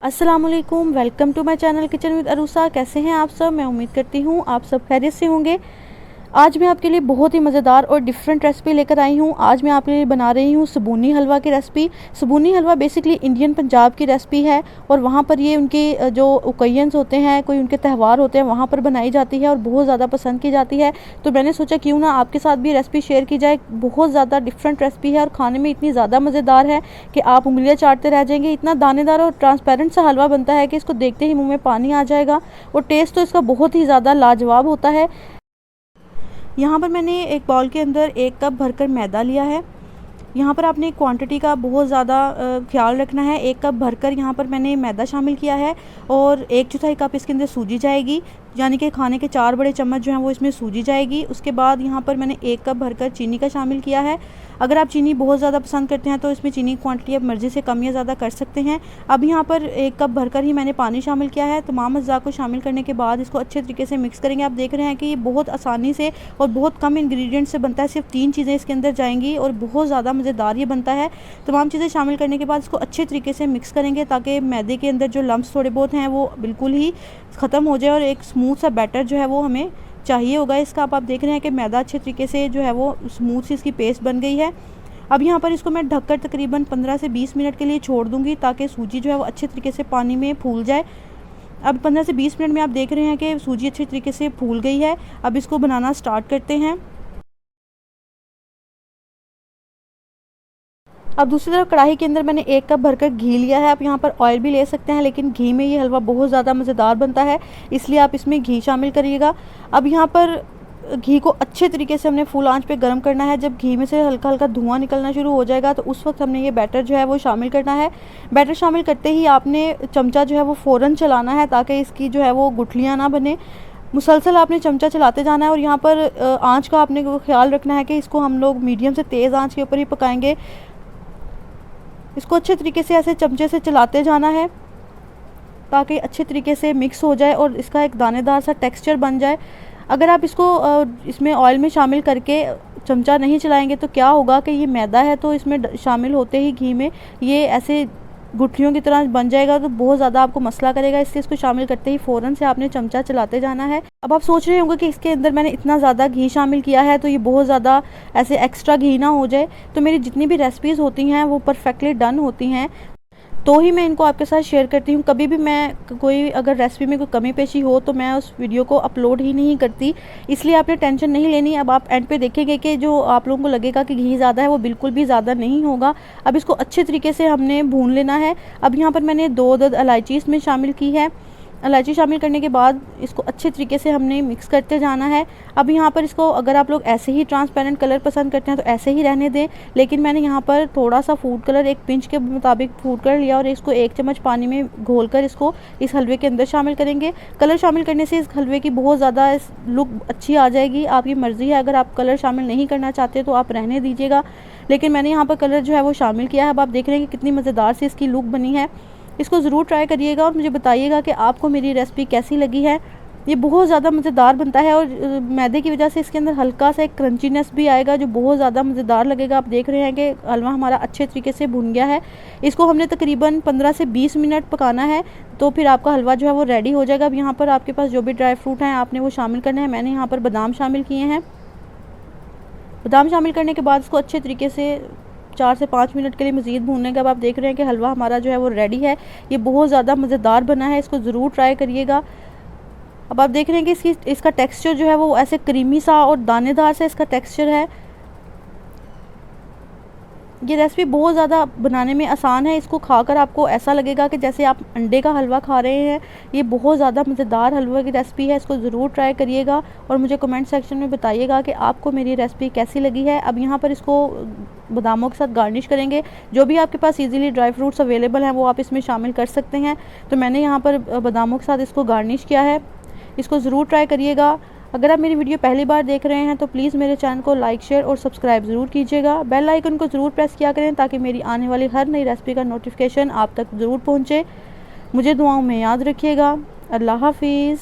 अस्सलाम वालेकुम, welcome to my channel kitchen with Arusa. कैसे हैं आप सब? मैं उम्मीद करती हूँ आप सब खैरियत से होंगे। आज मैं आपके लिए बहुत ही मज़ेदार और डिफरेंट रेसिपी लेकर आई हूँ। आज मैं आपके लिए बना रही हूँ सबूनी हलवा की रेसिपी। सबूनी हलवा बेसिकली इंडियन पंजाब की रेसिपी है और वहाँ पर ये उनके जो ओकेजन्स होते हैं, कोई उनके त्यौहार होते हैं, वहाँ पर बनाई जाती है और बहुत ज़्यादा पसंद की जाती है। तो मैंने सोचा क्यों ना आपके साथ भी रेसिपी शेयर की जाए। बहुत ज़्यादा डिफरेंट रेसिपी है और खाने में इतनी ज़्यादा मज़ेदार है कि आप उंगलियाँ चाटते रह जाएंगे। इतना दानेदार और ट्रांसपेरेंट सा हलवा बनता है कि इसको देखते ही मुँह में पानी आ जाएगा और टेस्ट तो इसका बहुत ही ज़्यादा लाजवाब होता है। यहाँ पर मैंने एक बाउल के अंदर 1 कप भरकर मैदा लिया है। यहाँ पर आपने क्वांटिटी का बहुत ज़्यादा ख्याल रखना है। 1 कप भरकर यहाँ पर मैंने मैदा शामिल किया है और 1/4 कप इसके अंदर सूजी जाएगी, यानी कि खाने के 4 बड़े चम्मच जो हैं वो इसमें सूजी जाएगी। उसके बाद यहाँ पर मैंने 1 कप भरकर चीनी का शामिल किया है। अगर आप चीनी बहुत ज़्यादा पसंद करते हैं तो इसमें चीनी की क्वांटिटी आप मर्ज़ी से कम या ज़्यादा कर सकते हैं। अब यहाँ पर 1 कप भरकर ही मैंने पानी शामिल किया है। तमाम अज़्ज़ा को शामिल करने के बाद इसको अच्छे तरीके से मिक्स करेंगे। आप देख रहे हैं कि ये बहुत आसानी से और बहुत कम इंग्रेडिएंट से बनता है। सिर्फ 3 चीज़ें इसके अंदर जाएंगी और बहुत ज़्यादा मज़ेदार ये बनता है। तमाम चीज़ें शामिल करने के बाद इसको अच्छे तरीके से मिक्स करेंगे ताकि मैदे के अंदर जो लम्स थोड़े बहुत हैं वो बिल्कुल ही ख़त्म हो जाए और एक स्मूथ सा बैटर जो है वो हमें चाहिए होगा इसका। अब आप देख रहे हैं कि मैदा अच्छे तरीके से जो है वो स्मूथ सी इसकी पेस्ट बन गई है। अब यहाँ पर इसको मैं ढककर तकरीबन 15 से 20 मिनट के लिए छोड़ दूँगी ताकि सूजी जो है वो अच्छे तरीके से पानी में फूल जाए। अब 15 से 20 मिनट में आप देख रहे हैं कि सूजी अच्छे तरीके से फूल गई है। अब इसको बनाना स्टार्ट करते हैं। अब दूसरी तरफ कढ़ाई के अंदर मैंने 1 कप भरकर घी लिया है। आप यहाँ पर ऑयल भी ले सकते हैं, लेकिन घी में ये हलवा बहुत ज़्यादा मज़ेदार बनता है, इसलिए आप इसमें घी शामिल करिएगा। अब यहाँ पर घी को अच्छे तरीके से हमने फुल आंच पे गर्म करना है। जब घी में से हल्का हल्का धुआं निकलना शुरू हो जाएगा तो उस वक्त हमने ये बैटर जो है वो शामिल करना है। बैटर शामिल करते ही आपने चमचा जो है वो फ़ौरन चलाना है ताकि इसकी जो है वो गुठलियाँ ना बने। मुसलसल आपने चमचा चलाते जाना है और यहाँ पर आँच का आपने ख्याल रखना है कि इसको हम लोग मीडियम से तेज़ आँच के ऊपर ही पकाएंगे। इसको अच्छे तरीके से ऐसे चमचे से चलाते जाना है ताकि अच्छे तरीके से मिक्स हो जाए और इसका एक दानेदार सा टेक्सचर बन जाए। अगर आप इसको इसमें ऑयल में शामिल करके चमचा नहीं चलाएंगे तो क्या होगा कि ये मैदा है तो इसमें शामिल होते ही घी में ये ऐसे गुठलियों की तरह बन जाएगा, तो बहुत ज़्यादा आपको मसला करेगा। इसलिए इसको शामिल करते ही फ़ौरन से आपने चमचा चलाते जाना है। अब आप सोच रहे होंगे कि इसके अंदर मैंने इतना ज़्यादा घी शामिल किया है तो ये बहुत ज़्यादा ऐसे एक्स्ट्रा घी ना हो जाए। तो मेरी जितनी भी रेसिपीज़ होती हैं वो परफेक्टली डन होती हैं तो ही मैं इनको आपके साथ शेयर करती हूँ। कभी भी मैं कोई अगर रेसिपी में कोई कमी पेशी हो तो मैं उस वीडियो को अपलोड ही नहीं करती, इसलिए आपने टेंशन नहीं लेनी। अब आप एंड पे देखेंगे कि जो आप लोगों को लगेगा कि घी ज़्यादा है वो बिल्कुल भी ज़्यादा नहीं होगा। अब इसको अच्छे तरीके से हमने भून लेना है। अब यहाँ पर मैंने 2 अदद इलायची इसमें शामिल की है। इलायची शामिल करने के बाद इसको अच्छे तरीके से हमने मिक्स करते जाना है। अब यहाँ पर इसको अगर आप लोग ऐसे ही ट्रांसपेरेंट कलर पसंद करते हैं तो ऐसे ही रहने दें, लेकिन मैंने यहाँ पर थोड़ा सा फूड कलर, एक पिंच के मुताबिक फूड कलर लिया और इसको 1 चम्मच पानी में घोलकर इसको इस हलवे के अंदर शामिल करेंगे। कलर शामिल करने से इस हलवे की बहुत ज़्यादा लुक अच्छी आ जाएगी। आपकी मर्ज़ी है, अगर आप कलर शामिल नहीं करना चाहते तो आप रहने दीजिएगा, लेकिन मैंने यहाँ पर कलर जो है वो शामिल किया है। अब आप देख रहे हैं कि कितनी मज़ेदार सी इसकी लुक बनी है। इसको ज़रूर ट्राई करिएगा और मुझे बताइएगा कि आपको मेरी रेसिपी कैसी लगी है। ये बहुत ज़्यादा मज़ेदार बनता है और मैदे की वजह से इसके अंदर हल्का सा एक क्रंचीनेस भी आएगा जो बहुत ज़्यादा मज़ेदार लगेगा। आप देख रहे हैं कि हलवा हमारा अच्छे तरीके से भुन गया है। इसको हमने तकरीबन 15 से 20 मिनट पकाना है तो फिर आपका हलवा जो है वो रेडी हो जाएगा। अब यहाँ पर आपके पास जो भी ड्राई फ्रूट हैं आपने वो शामिल करना है। मैंने यहाँ पर बादाम शामिल किए हैं। बादाम शामिल करने के बाद इसको अच्छे तरीके से 4 से 5 मिनट के लिए मज़ीद भूनने के बाद आप देख रहे हैं कि हलवा हमारा जो है वो रेडी है। ये बहुत ज़्यादा मज़ेदार बना है, इसको ज़रूर ट्राई करिएगा। अब आप देख रहे हैं कि इसका टेक्सचर जो है वो ऐसे क्रीमी सा और दानेदार सा इसका टेक्सचर है। ये रेसिपी बहुत ज़्यादा बनाने में आसान है। इसको खाकर आपको ऐसा लगेगा कि जैसे आप अंडे का हलवा खा रहे हैं। ये बहुत ज़्यादा मज़ेदार हलवा की रेसिपी है, इसको ज़रूर ट्राई करिएगा और मुझे कमेंट सेक्शन में बताइएगा कि आपको मेरी रेसिपी कैसी लगी है। अब यहाँ पर इसको बादामों के साथ गार्निश करेंगे। जो भी आपके पास इजीली ड्राई फ्रूट्स अवेलेबल हैं वो आप इसमें शामिल कर सकते हैं। तो मैंने यहाँ पर बादामों के साथ इसको गार्निश किया है। इसको ज़रूर ट्राई करिएगा। अगर आप मेरी वीडियो पहली बार देख रहे हैं तो प्लीज़ मेरे चैनल को लाइक, शेयर और सब्सक्राइब ज़रूर कीजिएगा। बेल आइकन को ज़रूर प्रेस किया करें ताकि मेरी आने वाली हर नई रेसिपी का नोटिफिकेशन आप तक ज़रूर पहुँचे। मुझे दुआओं में याद रखिएगा। अल्लाह हाफिज़।